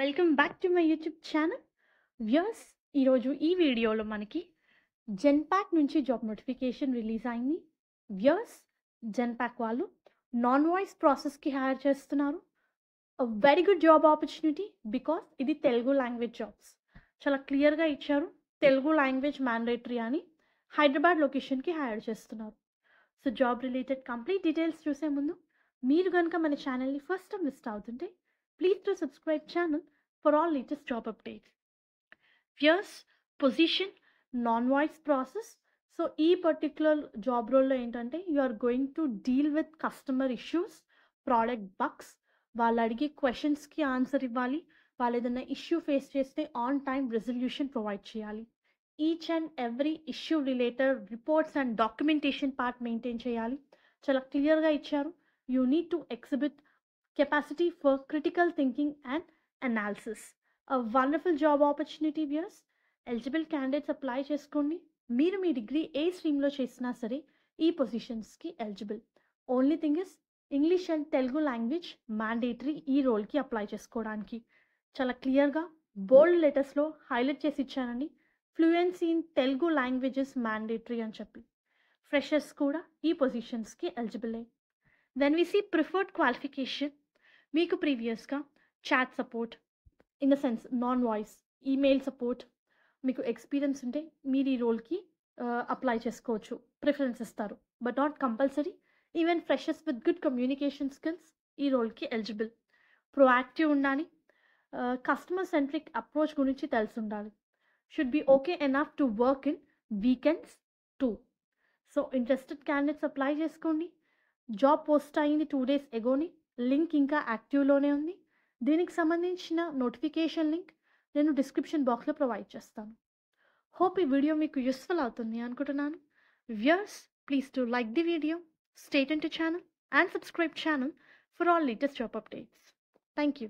Welcome back to my YouTube channel. Viewers, ఈరోజు ఈ వీడియోలో మనకి జెన్పాక్ నుంచి జాబ్ నోటిఫికేషన్ రిలీజ్ అయింది. వ్యూయర్స్, జెన్పాక్ వాళ్ళు నాన్ వాయిస్ ప్రాసెస్కి హైర్ చేస్తున్నారు. Very good job opportunity because ఇది తెలుగు లాంగ్వేజ్ జాబ్స్. చాలా క్లియర్గా ఇచ్చారు, తెలుగు లాంగ్వేజ్ మ్యాండేటరీ అని. హైదరాబాద్ లొకేషన్కి హైర్ చేస్తున్నారు. So job related complete details చూసే ముందు మీరు కనుక మన ఛానల్ని ఫస్ట్ టైం విజిట్ అవుతుంటే please to subscribe channel for all latest job updates. Viewers, position non voice process. So ఈ పర్టిక్యులర్ జాబ్ రోల్లో ఏంటంటే you are going to deal with customer issues, product bugs. వాళ్ళు అడిగే క్వశ్చన్స్కి ఆన్సర్ ఇవ్వాలి. వాళ్ళు ఏదైనా ఇష్యూ ఫేస్ చేస్తే ఆన్ టైం రెజల్యూషన్ ప్రొవైడ్ చేయాలి. Each and every issue related reports and documentation part maintain చేయాలి. చాలా క్లియర్గా ఇచ్చారు. You need to exhibit capacity for critical thinking and analysis. A wonderful job opportunity viewers. Eligible candidates apply చేసుకోండి. మీరు మీ degree ఏ స్ట్రీమ్లో చేసినా సరే ఈ పొజిషన్స్కి eligible. Only thing is English and Telugu language mandatory ఈ రోల్కి అప్లై చేసుకోవడానికి. చాలా క్లియర్గా బోల్డ్ లెటర్స్లో హైలైట్ చేసి ఇచ్చానండి. Fluency in Telugu languages mandatory అని చెప్పి. ఫ్రెషర్స్ కూడా ఈ పొజిషన్స్కి ఎలిజిబులే. Then we see preferred qualification. మీకు ప్రీవియస్గా chat support, in the sense non voice email support మీకు ఎక్స్పీరియన్స్ ఉంటే మీరు ఈ రోల్కి అప్లై చేసుకోవచ్చు. ప్రిఫరెన్స్ ఇస్తారు, but not compulsory. Even freshers with good communication skills ఈ రోల్కి ఎలిజిబుల్. ప్రొయాక్టివ్ ఉండాలి. కస్టమర్ సెంట్రిక్ అప్రోచ్ గురించి తెలిసి ఉండాలి. Should be okay enough to work in weekends two. So interested candidates apply చేసుకోండి. జాబ్ పోస్ట్ అయింది 2 days ఎగోని. లింక్ ఇంకా యాక్టివ్లోనే ఉంది. దీనికి సంబంధించిన నోటిఫికేషన్ లింక్ నేను డిస్క్రిప్షన్ బాక్స్లో ప్రొవైడ్ చేస్తాను. హోప్ ఈ వీడియో మీకు యూస్ఫుల్ అవుతుంది అనుకుంటున్నాను. Viewers, please to like the video, stay tuned to channel and subscribe channel for all latest job updates. Thank you.